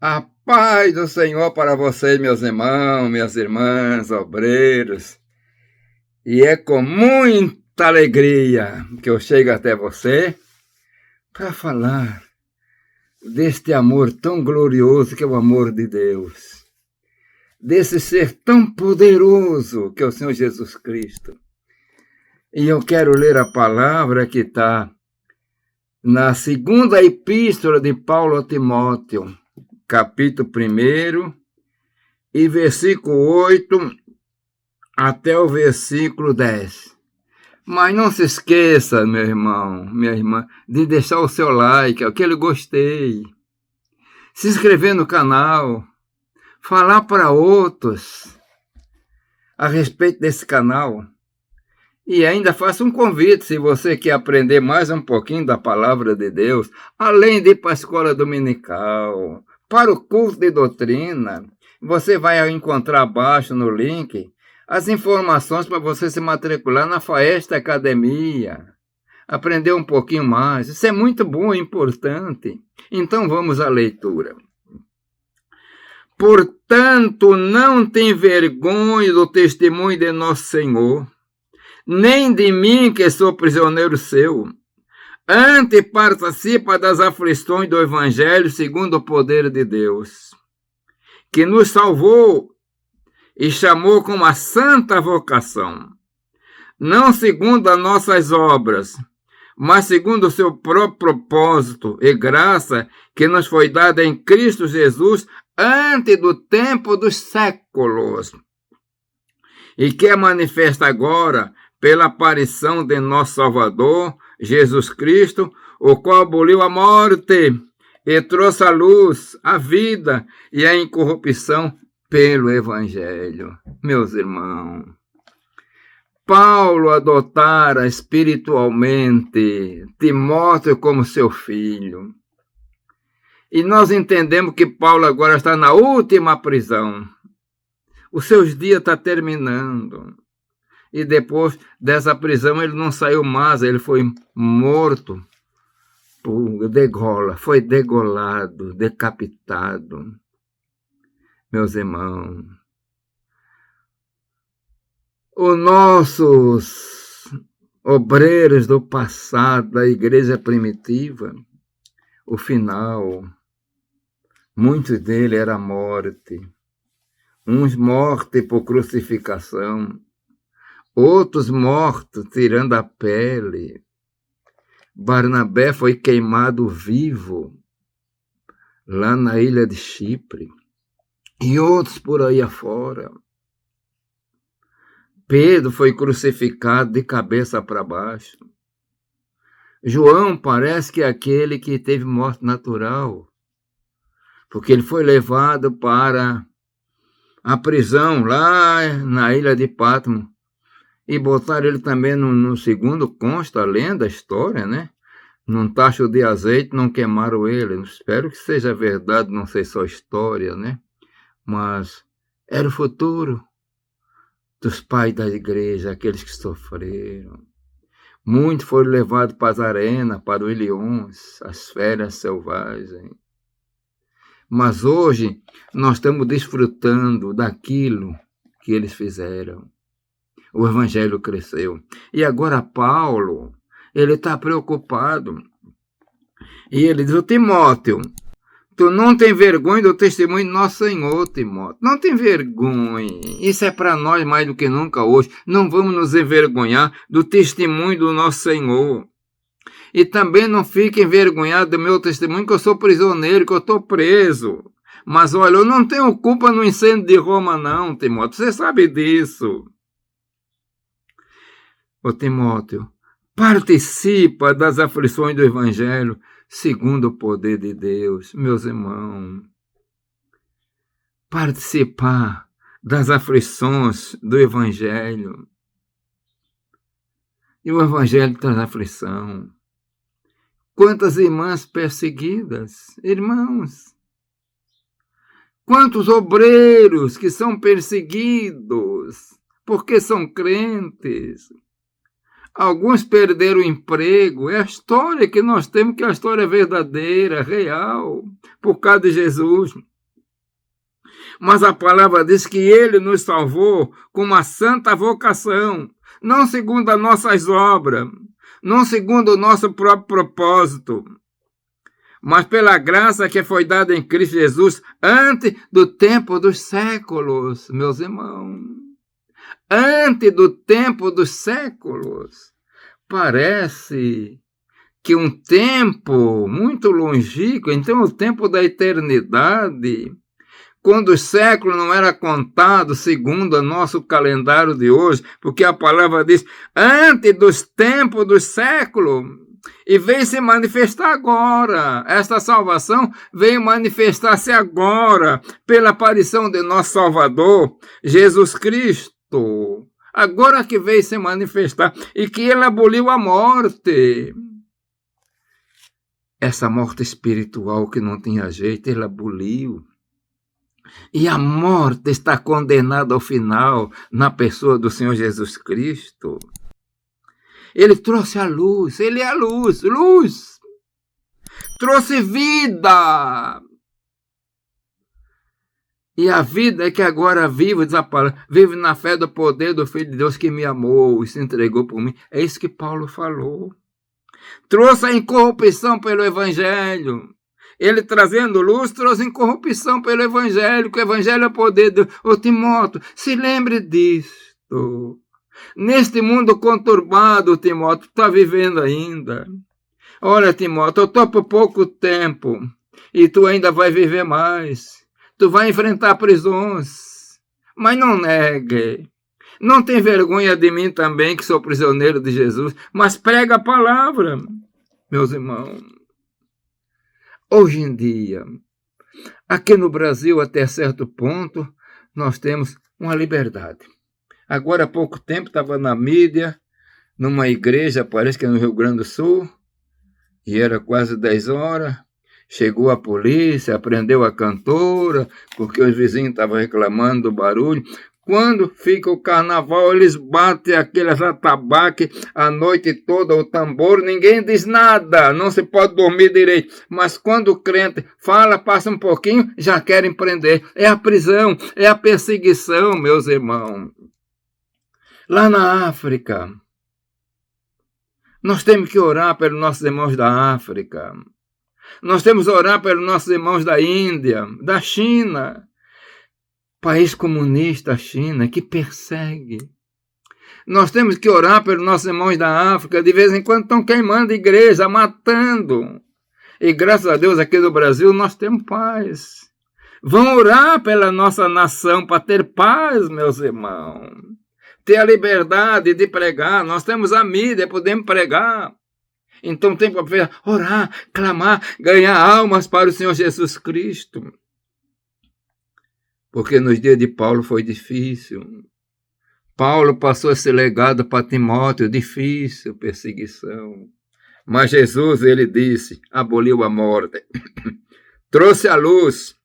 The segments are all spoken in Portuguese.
A paz do Senhor para vocês, meus irmãos, minhas irmãs, obreiros. E é com muita alegria que eu chego até você para falar deste amor tão glorioso que é o amor de Deus. Desse ser tão poderoso que é o Senhor Jesus Cristo. E eu quero ler a palavra que está na segunda epístola de Paulo a Timóteo, capítulo 1 e versículo 8 até o versículo 10. Mas não se esqueça, meu irmão, minha irmã, de deixar o seu like, aquele gostei, se inscrever no canal, falar para outros a respeito desse canal. E ainda faço um convite, se você quer aprender mais um pouquinho da palavra de Deus, além de ir para a escola dominical, para o curso de doutrina, você vai encontrar abaixo no link as informações para você se matricular na Faesta Academia, aprender um pouquinho mais. Isso é muito bom e importante. Então vamos à leitura. Portanto, não tem vergonha do testemunho de nosso Senhor, nem de mim, que sou prisioneiro seu. Antes participa das aflições do Evangelho segundo o poder de Deus, que nos salvou e chamou com uma santa vocação, não segundo as nossas obras, mas segundo o seu próprio propósito e graça que nos foi dada em Cristo Jesus antes do tempo dos séculos, e que é manifesta agora pela aparição de nosso Salvador, Jesus Cristo, o qual aboliu a morte e trouxe a luz, a vida e a incorrupção pelo Evangelho. Meus irmãos, Paulo adotara espiritualmente Timóteo como seu filho. E nós entendemos que Paulo agora está na última prisão. Os seus dias estão terminando. E depois dessa prisão ele não saiu mais, ele foi morto por degola, foi degolado, decapitado. Meus irmãos, os nossos obreiros do passado, da igreja primitiva, o final, muitos deles era morte. Uns mortos por crucificação, outros mortos tirando a pele. Barnabé foi queimado vivo lá na ilha de Chipre. E outros por aí afora. Pedro foi crucificado de cabeça para baixo. João parece que é aquele que teve morte natural, porque ele foi levado para a prisão lá na ilha de Patmos. E botaram ele também no segundo, consta a lenda, a história, né? Num tacho de azeite, não queimaram ele. Espero que seja verdade, não sei só história, né? Mas era o futuro dos pais da igreja, aqueles que sofreram. Muitos foram levados para as arenas, para os leões, as feras selvagens. Mas hoje nós estamos desfrutando daquilo que eles fizeram. O Evangelho cresceu. E agora Paulo, ele está preocupado. E ele diz: Timóteo, tu não tem vergonha do testemunho do nosso Senhor, Timóteo. Não tem vergonha. Isso é para nós mais do que nunca hoje. Não vamos nos envergonhar do testemunho do nosso Senhor. E também não fique envergonhado do meu testemunho, que eu sou prisioneiro, que eu estou preso. Mas olha, eu não tenho culpa no incêndio de Roma não, Timóteo. Você sabe disso. Ô Timóteo, participa das aflições do Evangelho segundo o poder de Deus. Meus irmãos, participar das aflições do Evangelho. E o Evangelho traz aflição. Quantas irmãs perseguidas, irmãos. Quantos obreiros que são perseguidos porque são crentes. Alguns perderam o emprego. É a história que nós temos, que é a história verdadeira, real, por causa de Jesus. Mas a palavra diz que ele nos salvou com uma santa vocação, não segundo as nossas obras, não segundo o nosso próprio propósito, mas pela graça que foi dada em Cristo Jesus antes do tempo dos séculos, meus irmãos. Antes do tempo dos séculos. Parece que um tempo muito longínquo, então o tempo da eternidade, quando o século não era contado segundo o nosso calendário de hoje, porque a palavra diz, antes dos tempos dos séculos, e veio se manifestar agora. Esta salvação veio manifestar-se agora, pela aparição de nosso Salvador, Jesus Cristo. Agora que veio se manifestar, e que ele aboliu a morte. Essa morte espiritual que não tinha jeito, ele aboliu. E a morte está condenada ao final na pessoa do Senhor Jesus Cristo. Ele trouxe a luz, ele é a luz, luz. Trouxe vida. E a vida é que agora vivo, diz a palavra, vive na fé do poder do Filho de Deus que me amou e se entregou por mim. É isso que Paulo falou. Trouxe a incorrupção pelo Evangelho. Ele trazendo luz, trouxe incorrupção pelo Evangelho, que o Evangelho é o poder de Deus. Ô Timóteo, se lembre disto. Neste mundo conturbado, Timóteo, está vivendo ainda. Olha, Timóteo, eu estou por pouco tempo e tu ainda vai viver mais. Tu vai enfrentar prisões, mas não negue. Não tem vergonha de mim também, que sou prisioneiro de Jesus, mas prega a palavra, meus irmãos. Hoje em dia, aqui no Brasil, até certo ponto, nós temos uma liberdade. Agora há pouco tempo estava na mídia, numa igreja, parece que é no Rio Grande do Sul, e era quase 10 horas, chegou a polícia, prendeu a cantora, porque os vizinhos estavam reclamando do barulho. Quando fica o carnaval, eles batem aqueles atabaque a noite toda, o tambor, ninguém diz nada, não se pode dormir direito. Mas quando o crente fala, passa um pouquinho, já querem prender. É a prisão, é a perseguição, meus irmãos. Lá na África, nós temos que orar pelos nossos irmãos da África. Nós temos que orar pelos nossos irmãos da Índia, da China. País comunista, a China, que persegue. Nós temos que orar pelos nossos irmãos da África. De vez em quando estão queimando igreja, matando. E graças a Deus aqui no Brasil nós temos paz. Vão orar pela nossa nação para ter paz, meus irmãos. Ter a liberdade de pregar. Nós temos a mídia, podemos pregar. Então tem para orar, clamar, ganhar almas para o Senhor Jesus Cristo. Porque nos dias de Paulo foi difícil. Paulo passou esse legado para Timóteo, difícil, perseguição. Mas Jesus, ele disse, aboliu a morte, trouxe a luz,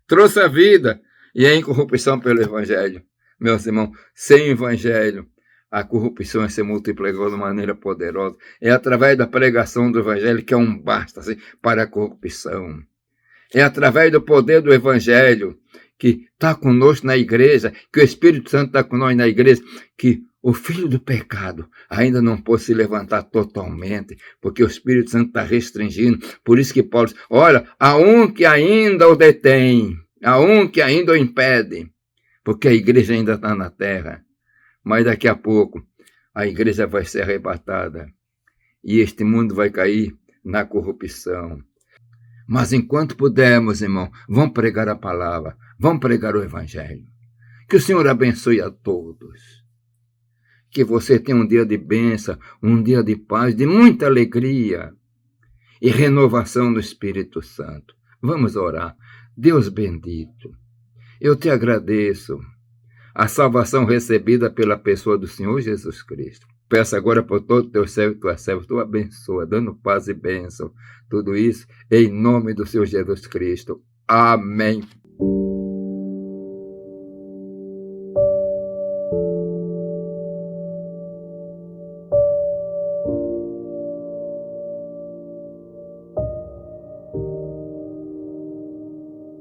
trouxe a vida e a incorrupção pelo Evangelho. Meus irmãos, sem o Evangelho, a corrupção se multiplicou de maneira poderosa. É através da pregação do Evangelho que é um basta para a corrupção. É através do poder do Evangelho que está conosco na igreja, que o Espírito Santo está conosco na igreja, que o filho do pecado ainda não pôde se levantar totalmente, porque o Espírito Santo está restringindo. Por isso que Paulo diz, olha, há um que ainda o detém, há um que ainda o impede, porque a igreja ainda está na terra. Mas daqui a pouco a igreja vai ser arrebatada e este mundo vai cair na corrupção. Mas enquanto pudermos, irmão, vamos pregar a palavra, vamos pregar o Evangelho. Que o Senhor abençoe a todos. Que você tenha um dia de bênção, um dia de paz, de muita alegria e renovação do Espírito Santo. Vamos orar. Deus bendito, eu te agradeço a salvação recebida pela pessoa do Senhor Jesus Cristo. Peço agora por todo teu servo e tua serva, tu abençoa, dando paz e bênção. Tudo isso em nome do Senhor Jesus Cristo. Amém.